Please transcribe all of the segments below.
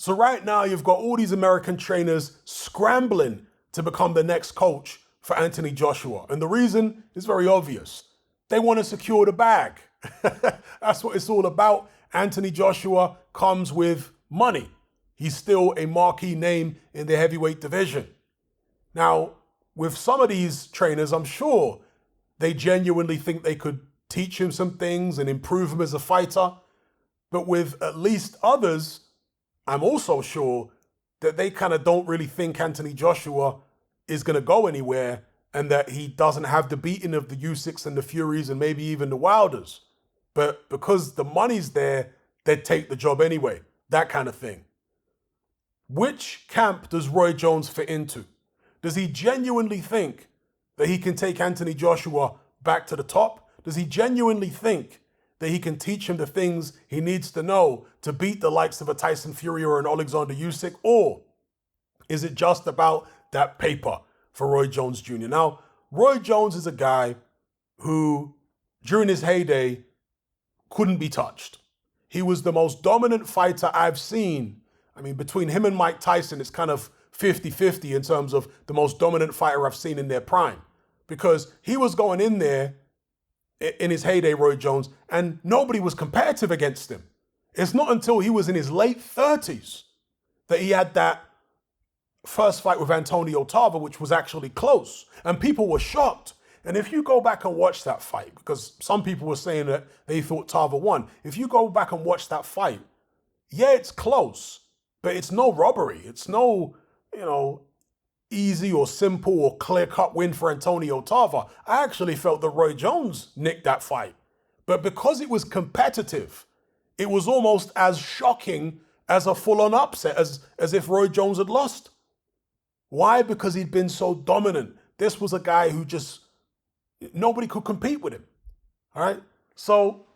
So right now you've got all these American trainers scrambling to become the next coach for Anthony Joshua. And the reason is very obvious. They want to secure the bag. That's what it's all about. Anthony Joshua comes with money. He's still a marquee name in the heavyweight division. Now, with some of these trainers, I'm sure they genuinely think they could teach him some things and improve him as a fighter. But with at least others, I'm also sure that they kind of don't really think Anthony Joshua is going to go anywhere and that he doesn't have the beating of the Usyks and the Furies and maybe even the Wilders. But because the money's there, they'd take the job anyway, that kind of thing. Which camp does Roy Jones fit into? Does he genuinely think that he can take Anthony Joshua back to the top? Does he genuinely think that he can teach him the things he needs to know to beat the likes of a Tyson Fury or an Alexander Usyk? Or is it just about that paper for Roy Jones Jr.? Now, Roy Jones is a guy who, during his heyday, couldn't be touched. He was the most dominant fighter I've seen. I mean, between him and Mike Tyson, it's kind of 50-50 in terms of the most dominant fighter I've seen in their prime. Because he was going in there in his heyday, Roy Jones, and nobody was competitive against him. It's not until he was in his late 30s that he had that first fight with Antonio Tarver, which was actually close. And people were shocked. And if you go back and watch that fight, because some people were saying that they thought Tarver won. If you go back and watch that fight, yeah, it's close, but it's no robbery. It's no, easy or simple or clear-cut win for Antonio Tarver. I actually felt that Roy Jones nicked that fight. But because it was competitive, it was almost as shocking as a full-on upset, as if Roy Jones had lost. Why? Because he'd been so dominant. This was a guy who just, nobody could compete with him. All right? So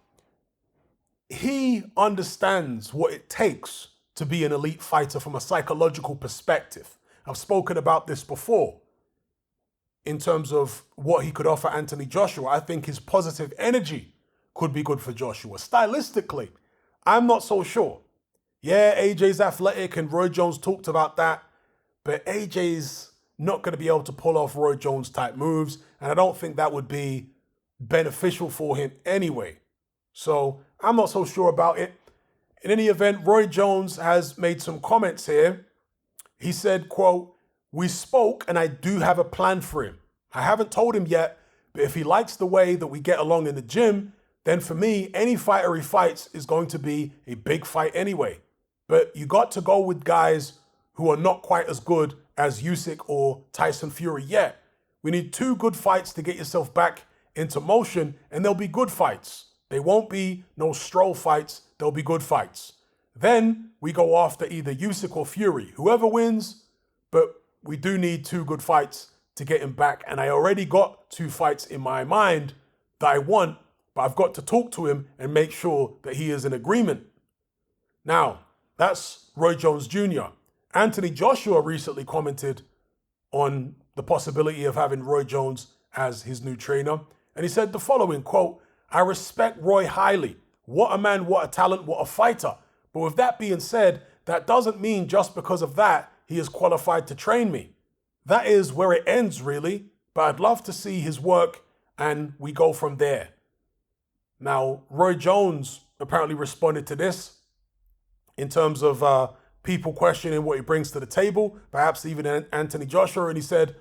he understands what it takes to be an elite fighter from a psychological perspective. I've spoken about this before in terms of what he could offer Anthony Joshua. I think his positive energy could be good for Joshua. Stylistically, I'm not so sure. Yeah, AJ's athletic and Roy Jones talked about that, but AJ's not going to be able to pull off Roy Jones type moves, and I don't think that would be beneficial for him anyway. So I'm not so sure about it. In any event, Roy Jones has made some comments here. He said, quote, "We spoke and I do have a plan for him. I haven't told him yet, but if he likes the way that we get along in the gym, then for me, any fighter he fights is going to be a big fight anyway. But you got to go with guys who are not quite as good as Usyk or Tyson Fury yet. We need 2 good fights to get yourself back into motion, and they'll be good fights. They won't be no stroll fights, they'll be good fights. Then we go after either Usyk or Fury, whoever wins, but we do need 2 good fights to get him back. And I already got 2 fights in my mind that I want, but I've got to talk to him and make sure that he is in agreement." Now, that's Roy Jones Jr. Anthony Joshua recently commented on the possibility of having Roy Jones as his new trainer. And he said the following, quote, "I respect Roy highly. What a man, what a talent, what a fighter. But with that being said, that doesn't mean just because of that, he is qualified to train me. That is where it ends, really. But I'd love to see his work and we go from there." Now, Roy Jones apparently responded to this in terms of people questioning what he brings to the table, perhaps even Anthony Joshua. And he said,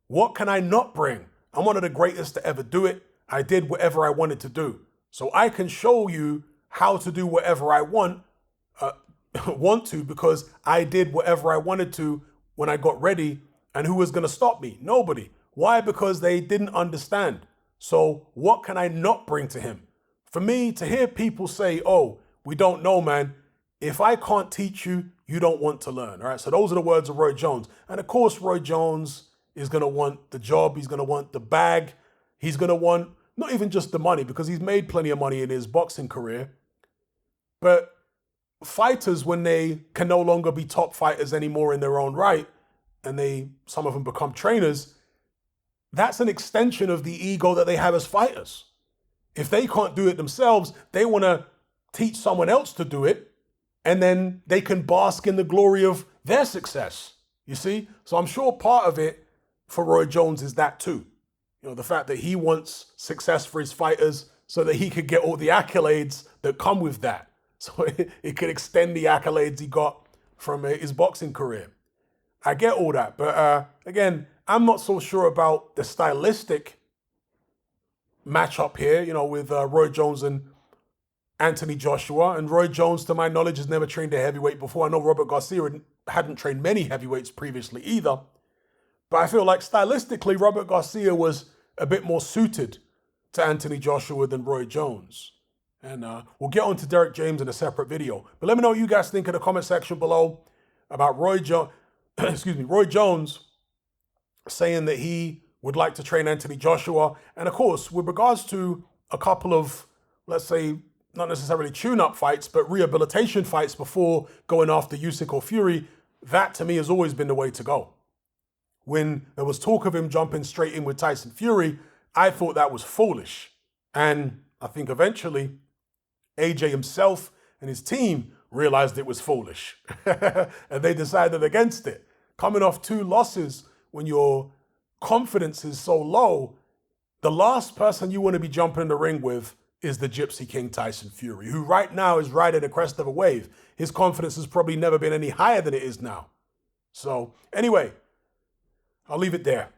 "What can I not bring? I'm one of the greatest to ever do it. I did whatever I wanted to do. So I can show you how to do whatever I want to because I did whatever I wanted to when I got ready. And who was going to stop me? Nobody. Why? Because they didn't understand. So what can I not bring to him?" For me, to hear people say, "Oh, we don't know, man. If I can't teach you, you don't want to learn." All right. So those are the words of Roy Jones. And of course, Roy Jones is going to want the job. He's going to want the bag. He's going to want not even just the money, because he's made plenty of money in his boxing career. But fighters, when they can no longer be top fighters anymore in their own right, and some of them become trainers, that's an extension of the ego that they have as fighters. If they can't do it themselves, they want to teach someone else to do it. and then they can bask in the glory of their success. You see? So I'm sure part of it for Roy Jones is that too. You know, the fact that he wants success for his fighters so that he could get all the accolades that come with that. So it could extend the accolades he got from his boxing career. I get all that, but again, I'm not so sure about the stylistic matchup here, you know, with Roy Jones and Anthony Joshua. And Roy Jones, to my knowledge, has never trained a heavyweight before. I know Robert Garcia hadn't trained many heavyweights previously either. But I feel like stylistically, Robert Garcia was a bit more suited to Anthony Joshua than Roy Jones. And we'll get on to Derek James in a separate video. But let me know what you guys think in the comment section below about Roy Jones saying that he would like to train Anthony Joshua. And of course, with regards to a couple of, let's say, not necessarily tune-up fights, but rehabilitation fights before going after Usyk or Fury, that to me has always been the way to go. When there was talk of him jumping straight in with Tyson Fury, I thought that was foolish. And I think eventually AJ himself and his team realized it was foolish. And they decided against it. Coming off 2 losses when your confidence is so low, the last person you want to be jumping in the ring with is the Gypsy King Tyson Fury, who right now is riding the crest of a wave. His confidence has probably never been any higher than it is now. So anyway, I'll leave it there.